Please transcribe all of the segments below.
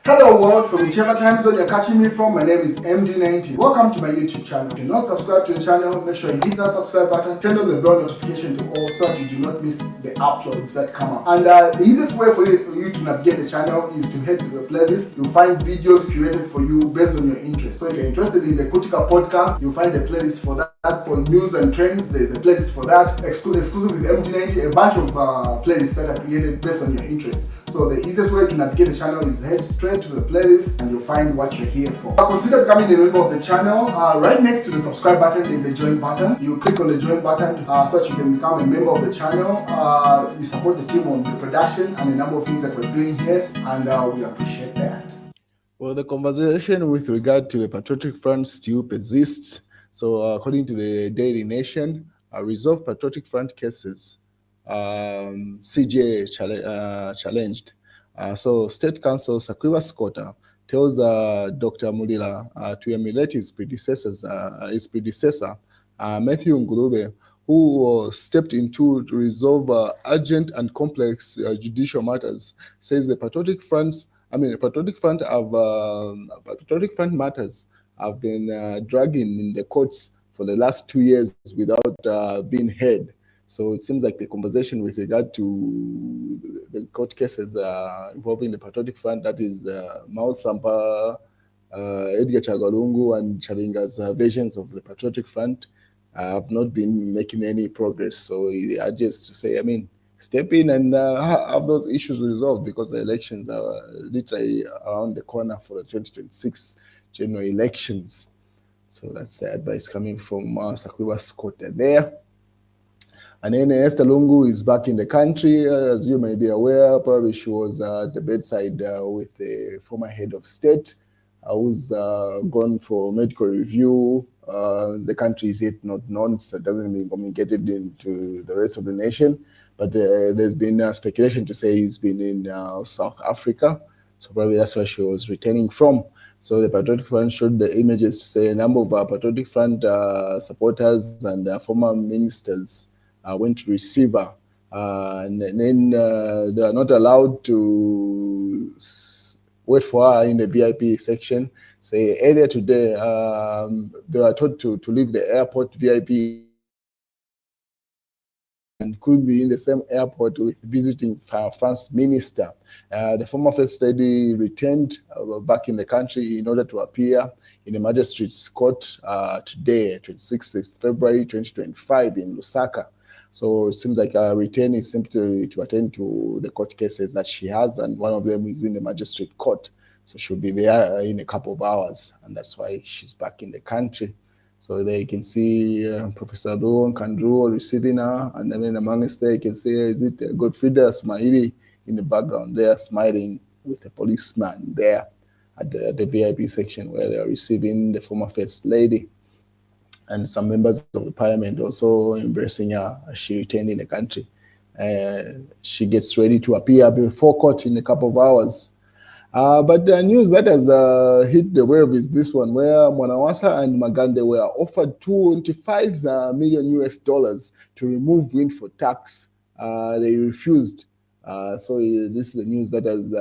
Hello world, from whichever time zone you're catching me from, my name is MD90. Welcome to my YouTube channel. If you're not subscribed to the channel, make sure you hit that subscribe button, turn on the bell notification to all so that you do not miss the uploads that come up. And the easiest way for you to navigate the channel is to head to the playlist. You'll find videos curated for you based on your interest. So if you're interested in the Kutika podcast, you'll find a playlist for that. For news and trends, there's a playlist for that. Exclusive with MD90, a bunch of playlists that are created based on your interest. So the easiest way to navigate the channel is head straight to the playlist and you'll find what you're here for. Consider becoming a member of the channel. Right next to the subscribe button is a join button. You click on the join button so that you can become a member of the channel. You support the team on the production and a number of things that we're doing here, and we appreciate that. Well, the conversation with regard to the Patriotic Front still persists. So, according to the Daily Nation, resolved Patriotic Front cases, CJ challenged. So, State Counsel Sakiwa Scotta tells Dr. Mulila to emulate his predecessor, Matthew Ngulube, who stepped in to resolve urgent and complex judicial matters, says the Patriotic Front Patriotic Front matters have been dragging in the courts for the last 2 years without being heard. So it seems like the conversation with regard to the court cases involving the Patriotic Front, that is Mao Sampa, Edgar Chagwa and Chalinga's versions of the Patriotic Front, have not been making any progress. So I urges to say, step in and have those issues resolved, because the elections are literally around the corner for the 2026 general elections. So that's the advice coming from Sakiwa Scott there. And then Esther Lungu is back in the country. As you may be aware, probably she was at the bedside with the former head of state who's gone for medical review. The country is yet not known, so it doesn't mean communicated into the rest of the nation. But there's been speculation to say he's been in South Africa. So probably that's where she was returning from. So the Patriotic Front showed the images to say a number of Patriotic Front supporters and former ministers went to receive her. And then they are not allowed to wait for her in the VIP section. Say earlier today, they were told to leave the airport VIP and could be in the same airport with visiting France minister. The former First Lady returned back in the country in order to appear in the Magistrate's Court today, 26th February 2025 in Lusaka. So it seems like her return is simply to attend to the court cases that she has, and one of them is in the Magistrate Court. So she'll be there in a couple of hours, and that's why she's back in the country. So there you can see Professor Ruon Kandruo receiving her, and then amongst there you can see, is it Godfrida Smiley in the background there, smiling with a policeman there at the VIP section where they are receiving the former First Lady. And some members of the parliament also embracing her as she returned in the country. She gets ready to appear before court in a couple of hours. But the news that has hit the wave is this one, where Mwanawasa and Magande were offered 25 million US dollars to remove windfall tax. They refused. So this is the news that has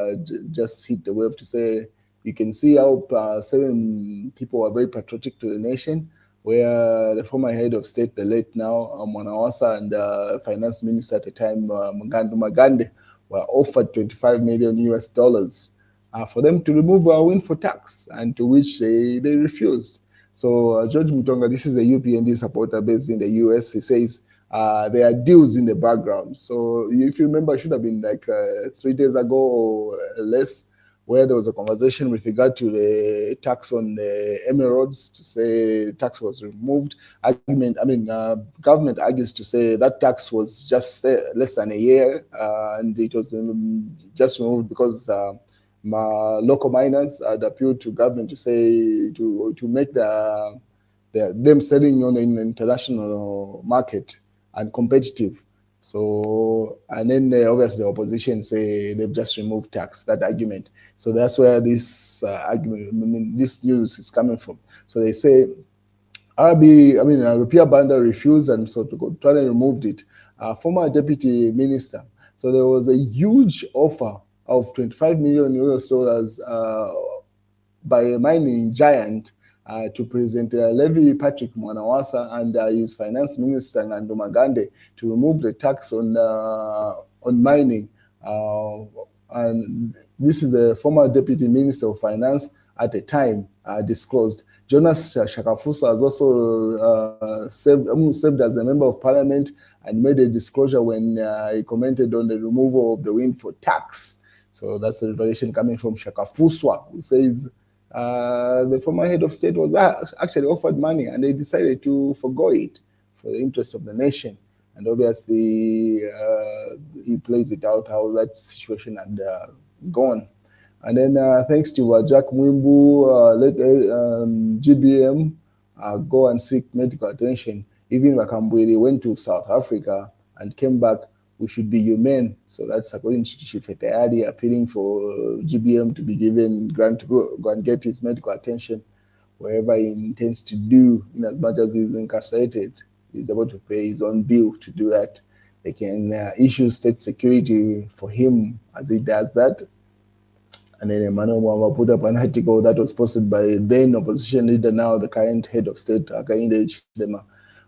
just hit the wave to say, you can see how 7 people are very patriotic to the nation, where the former head of state, the late now Mwanawasa, and finance minister at the time, Magande, were offered 25 million US dollars for them to remove windfall tax, and to which they refused. So George Mutonga, this is a UPND supporter based in the US, he says there are deals in the background. So if you remember, it should have been like 3 days ago or less, where there was a conversation with regard to the tax on the emeralds, to say tax was removed. Government argues to say that tax was just less than a year, and it was just removed because local miners had appealed to government to say to make them selling on the international market and competitive. So, and then obviously the opposition say they've just removed tax, that argument. So that's where this argument, this news is coming from. So they say Rupia Banda refused, and so to try and removed it. Former deputy minister. So there was a huge offer of 25 million US dollars by a mining giant to President Levi Patrick Mwanawasa and his finance minister Ngando Magande to remove the tax on mining. And this is the former deputy minister of finance at the time disclosed. Jonas Shakafusa has also served as a member of parliament and made a disclosure when he commented on the removal of the windfall tax. So that's the revelation coming from Shakafuswa, who says the former head of state was actually offered money and they decided to forgo it for the interest of the nation. And obviously, he plays it out how that situation had gone. And then thanks to Jack Mwimbu, let GBM go and seek medical attention. Even Wakambwele went to South Africa and came back. We should be humane. So that's according to Chifetayadi, appealing for GBM to be given grant to go and get his medical attention wherever he intends to do, in as much as he's incarcerated. He's able to pay his own bill to do that. They can issue state security for him as he does that. And then Emmanuel Mwamba put up an article that was posted by then opposition leader, now the current head of state, Hakainde Hichilema,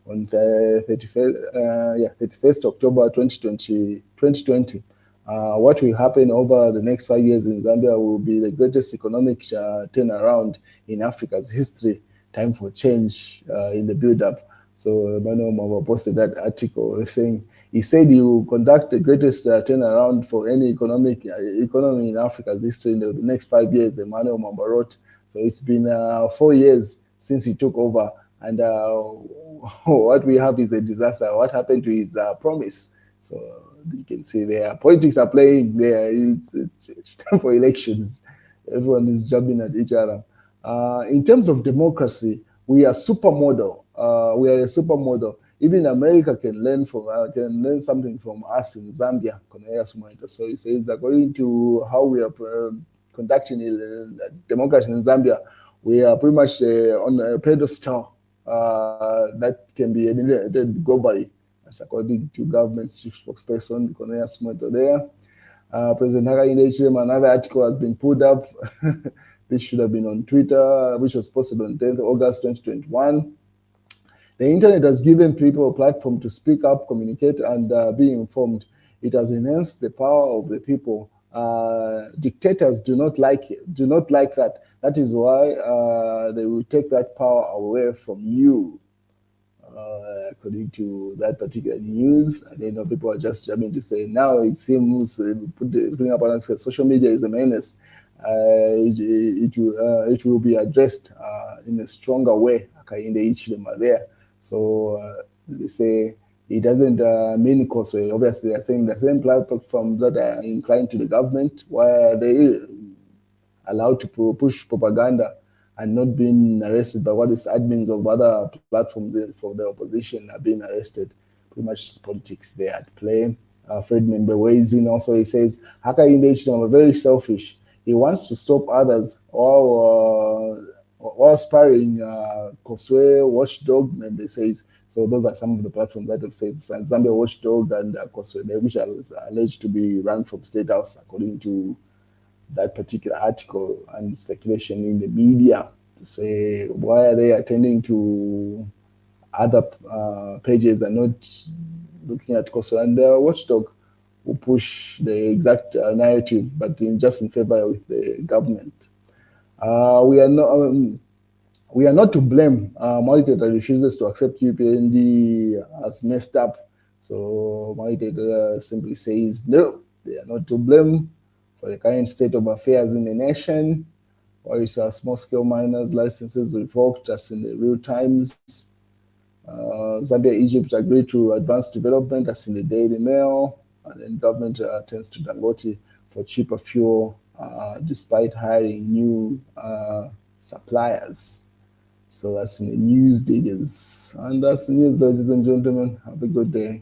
on the 31st October 2020. What will happen over the next 5 years in Zambia will be the greatest economic turnaround in Africa's history. Time for change in the build-up. So Emmanuel Mwamba posted that article saying, he said he will conduct the greatest turnaround for any economy in Africa's history in the next 5 years, Emmanuel Mwamba wrote. So it's been 4 years since he took over, and what we have is a disaster. What happened to his promise? So you can see there, politics are playing there. It's time for elections. Everyone is jumping at each other. In terms of democracy, we are supermodel. We are a supermodel. Even America can learn something from us in Zambia. So he says, according to how we are conducting democracy in Zambia, we are pretty much on a pedestal that can be emulated globally. That's according to government chief spokesperson Cornelia Smoto there. President Hakainde Hichilema, another article has been put up. This should have been on Twitter, which was posted on 10th August 2021. The internet has given people a platform to speak up, communicate, and be informed. It has enhanced the power of the people. Dictators do not like that. That is why they will take that power away from you. According to that particular news, and then people are just jumping to say now it seems putting up on social media is a menace. It will be addressed in a stronger way. Hakainde Hichilema there. So they say it doesn't mean Causeway. Obviously, they are saying the same platform that are inclined to the government, where they allowed to push propaganda and not being arrested by what is admins of other platforms for the opposition are being arrested. Pretty much politics there at play. Fred Membe weighs in also. He says, Hakainde Hichilema are very selfish. He wants to stop others while sparring Causeway, Watchdog, and they say, so those are some of the platforms that have said Zambia Watchdog and Causeway, which are alleged to be run from State House, according to that particular article and speculation in the media to say why are they attending to other pages and not looking at Causeway and Watchdog, who push the exact narrative, but just in favor with the government. We are not to blame. Magistrate refuses to accept UPND as messed up. So Magistrate simply says no, they are not to blame for the current state of affairs in the nation. Or it's small-scale miners' licenses revoked as in the real times. Zambia, Egypt agreed to advanced development as in the Daily Mail. And then government turns to Dangote for cheaper fuel despite hiring new suppliers. So that's in the news diggers. And that's the news, ladies and gentlemen. Have a good day.